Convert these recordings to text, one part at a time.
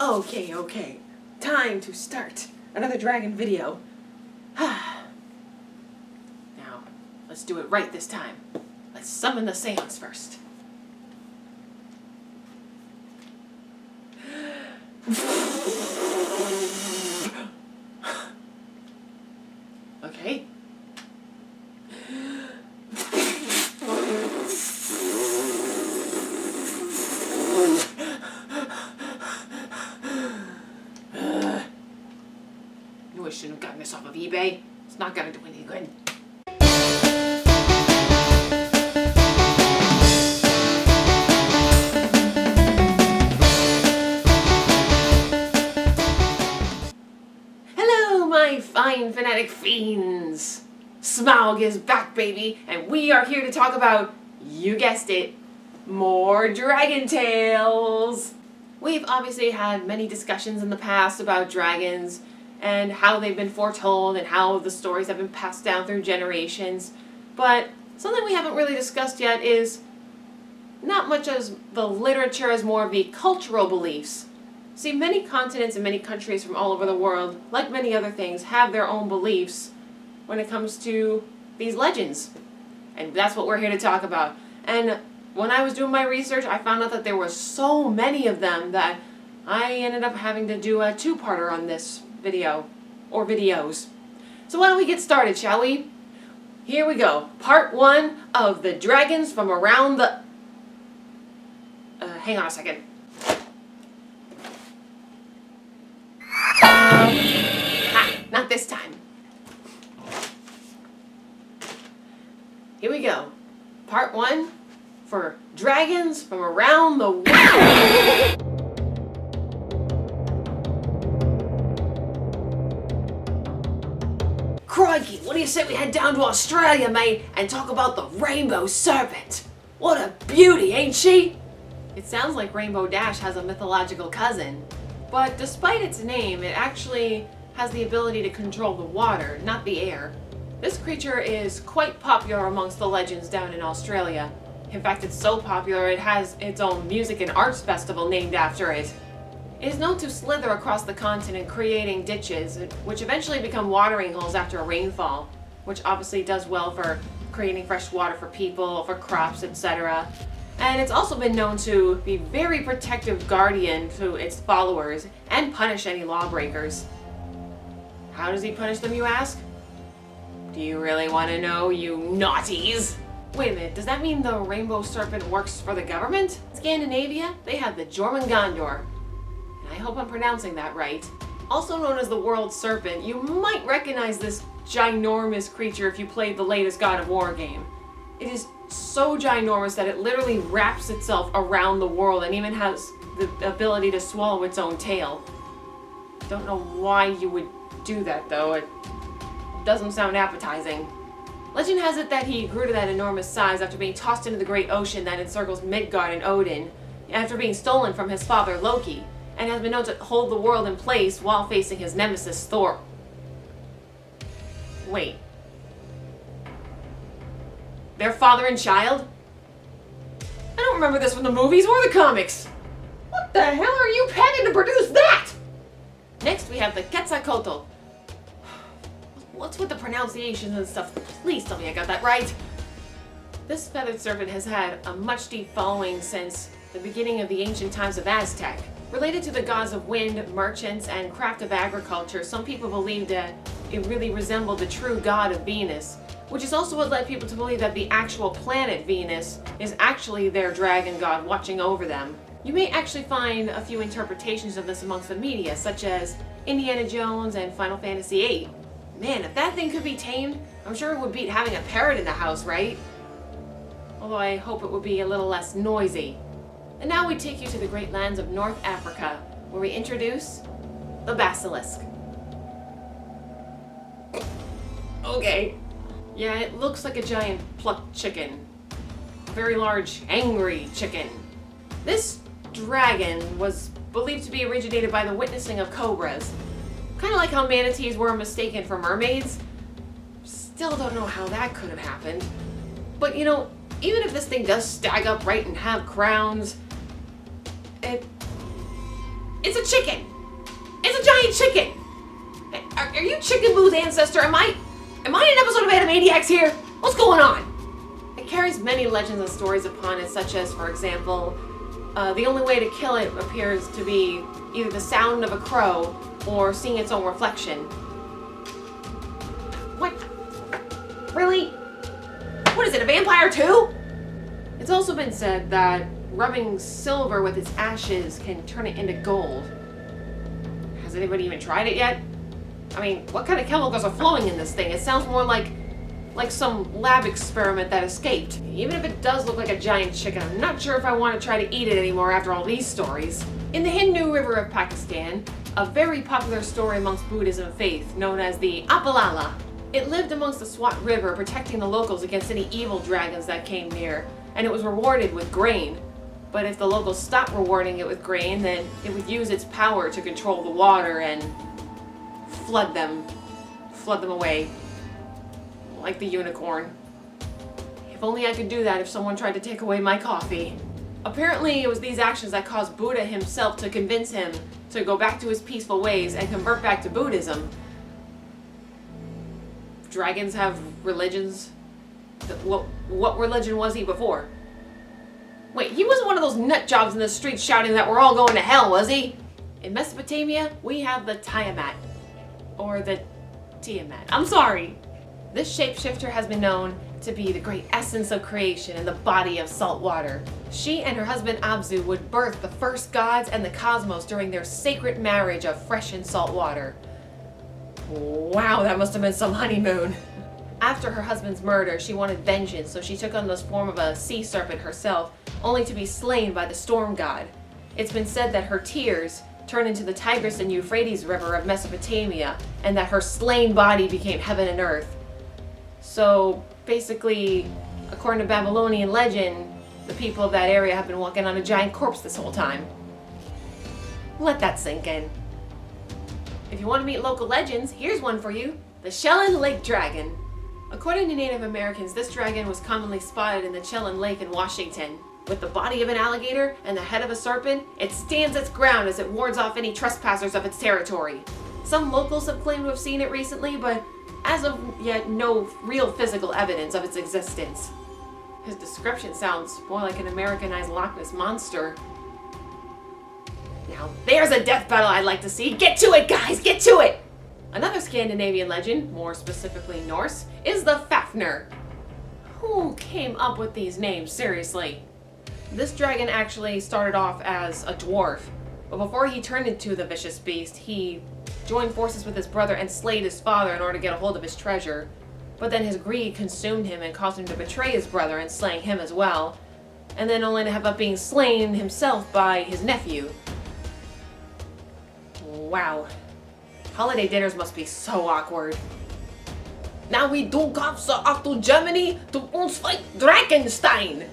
Okay. Time to start another dragon video. Now, let's do it right this time. Let's summon the seance first. Okay. Knew I shouldn't have gotten this off of eBay. It's not gonna do any good. Hello, my fine fanatic fiends! Smaug is back, baby, and we are here to talk about, you guessed it, more dragon tales! We've obviously had many discussions in the past about dragons and how they've been foretold and how the stories have been passed down through generations, but something we haven't really discussed yet is not much as the literature as more of the cultural beliefs. See, many continents and many countries from all over the world, like many other things, have their own beliefs when it comes to these legends. And that's what we're here to talk about. And when I was doing my research, I found out that there were so many of them that I ended up having to do a two-parter on this video, or videos. So why don't we get started, shall we? Here we go. Part 1 of the dragons from around the... hang on a second. Not this time. Here we go. Part 1 for dragons from around the world. Crikey, what do you say we head down to Australia, mate, and talk about the Rainbow Serpent? What a beauty, ain't she? It sounds like Rainbow Dash has a mythological cousin, but despite its name, it actually has the ability to control the water, not the air. This creature is quite popular amongst the legends down in Australia. In fact, it's so popular it has its own music and arts festival named after it. It is known to slither across the continent, creating ditches, which eventually become watering holes after a rainfall, which obviously does well for creating fresh water for people, for crops, etc. And it's also been known to be very protective guardian to its followers and punish any lawbreakers. How does he punish them, you ask? Do you really want to know, you naughties? Wait a minute, does that mean the Rainbow Serpent works for the government? Scandinavia, they have the Jormungandr. And I hope I'm pronouncing that right. Also known as the World Serpent, you might recognize this ginormous creature if you played the latest God of War game. It is so ginormous that it literally wraps itself around the world and even has the ability to swallow its own tail. Don't know why you would do that though, it doesn't sound appetizing. Legend has it that he grew to that enormous size after being tossed into the great ocean that encircles Midgard and Odin, after being stolen from his father Loki, and has been known to hold the world in place while facing his nemesis Thor. Wait. They're father and child? I don't remember this from the movies or the comics. What the hell are you paying to produce that? Next we have the Quetzalcoatl. What's with the pronunciations and stuff? Please tell me I got that right. This feathered serpent has had a much deep following since the beginning of the ancient times of Aztec. Related to the gods of wind, merchants, and craft of agriculture, some people believed that it really resembled the true god of Venus, which is also what led people to believe that the actual planet Venus is actually their dragon god watching over them. You may actually find a few interpretations of this amongst the media, such as Indiana Jones and Final Fantasy VIII. Man, if that thing could be tamed, I'm sure it would beat having a parrot in the house, right? Although I hope it would be a little less noisy. And now we take you to the great lands of North Africa, where we introduce the basilisk. Okay. Yeah, it looks like a giant plucked chicken. A very large, angry chicken. This dragon was believed to be originated by the witnessing of cobras. Kind of like how manatees were mistaken for mermaids. Still don't know how that could have happened. But you know, even if this thing does stag upright and have crowns, It's a chicken! It's a giant chicken! Are you Chicken Boo's ancestor? Am I in an episode of Animaniacs here? What's going on? It carries many legends and stories upon it, such as, for example, the only way to kill it appears to be either the sound of a crow or seeing its own reflection. What? Really? What is it, a vampire too? It's also been said that rubbing silver with its ashes can turn it into gold. Has anybody even tried it yet? I mean, what kind of chemicals are flowing in this thing? It sounds more like some lab experiment that escaped. Even if it does look like a giant chicken, I'm not sure if I want to try to eat it anymore after all these stories. In the Hindu River of Pakistan, a very popular story amongst Buddhism faith known as the Apalala. It lived amongst the Swat River, protecting the locals against any evil dragons that came near, and it was rewarded with grain. But if the locals stopped rewarding it with grain, then it would use its power to control the water and flood them away, like the unicorn. If only I could do that if someone tried to take away my coffee. Apparently it was these actions that caused Buddha himself to convince him to go back to his peaceful ways and convert back to Buddhism. Dragons have religions? What religion was he before? Wait, he wasn't one of those nut jobs in the streets shouting that we're all going to hell, was he? In Mesopotamia, we have the Tiamat. Or the Tiamat. I'm sorry. This shapeshifter has been known to be the great essence of creation in the body of salt water. She and her husband Abzu would birth the first gods and the cosmos during their sacred marriage of fresh and salt water. Wow, that must have been some honeymoon. After her husband's murder, she wanted vengeance, so she took on the form of a sea serpent herself, only to be slain by the storm god. It's been said that her tears turned into the Tigris and Euphrates River of Mesopotamia, and that her slain body became heaven and earth. So basically, according to Babylonian legend, the people of that area have been walking on a giant corpse this whole time. Let that sink in. If you want to meet local legends, here's one for you: the Chelan Lake Dragon. According to Native Americans, this dragon was commonly spotted in the Chelan Lake in Washington. With the body of an alligator and the head of a serpent, it stands its ground as it wards off any trespassers of its territory. Some locals have claimed to have seen it recently, but as of yet, no real physical evidence of its existence. His description sounds more like an Americanized Loch Ness monster. Now, there's a death battle I'd like to see. Get to it, guys! Get to it! Another Scandinavian legend, more specifically Norse, is the Fafnir. Who came up with these names, seriously? This dragon actually started off as a dwarf, but before he turned into the vicious beast, he joined forces with his brother and slayed his father in order to get a hold of his treasure. But then his greed consumed him and caused him to betray his brother and slaying him as well, and then only to have up being slain himself by his nephew. Wow. Holiday dinners must be so awkward. Now we do go to Germany to uns fight Drakenstein.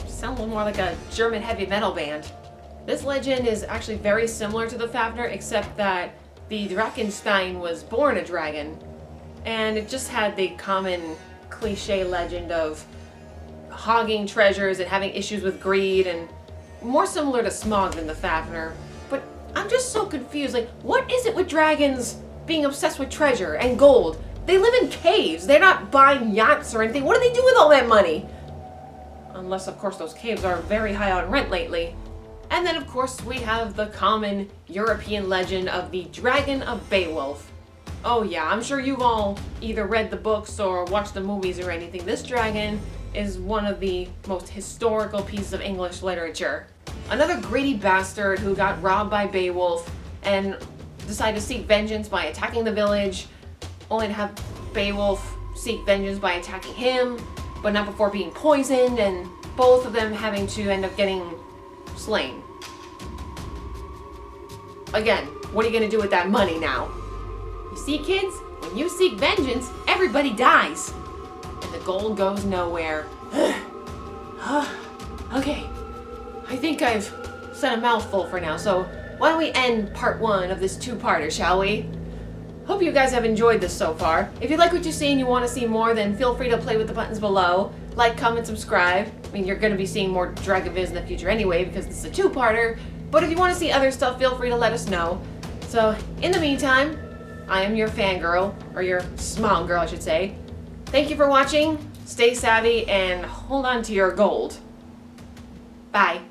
Sounds a little more like a German heavy metal band. This legend is actually very similar to the Fafnir, except that the Drakenstein was born a dragon, and it just had the common cliche legend of hogging treasures and having issues with greed, and more similar to Smog than the Fafnir. But I'm just so confused, like, what is it with dragons being obsessed with treasure and gold? They live in caves, they're not buying yachts or anything. What do they do with all that money? Unless, of course, those caves are very high on rent lately. And then, of course, we have the common European legend of the Dragon of Beowulf. Oh yeah, I'm sure you've all either read the books or watched the movies or anything. This dragon is one of the most historical pieces of English literature. Another greedy bastard who got robbed by Beowulf and decided to seek vengeance by attacking the village, only to have Beowulf seek vengeance by attacking him, but not before being poisoned, and both of them having to end up getting slain. Again, what are you gonna do with that money now? You see, kids, when you seek vengeance, everybody dies, and the gold goes nowhere. Okay, I think I've said a mouthful for now, so why don't we end part 1 of this 2-parter, shall we? Hope you guys have enjoyed this so far. If you like what you see and you want to see more, then feel free to play with the buttons below. Like, comment, subscribe. I mean, you're going to be seeing more Dragon vids in the future anyway, because this is a 2-parter. But if you want to see other stuff, feel free to let us know. So, in the meantime, I am your fangirl, or your small girl, I should say. Thank you for watching, stay savvy, and hold on to your gold. Bye.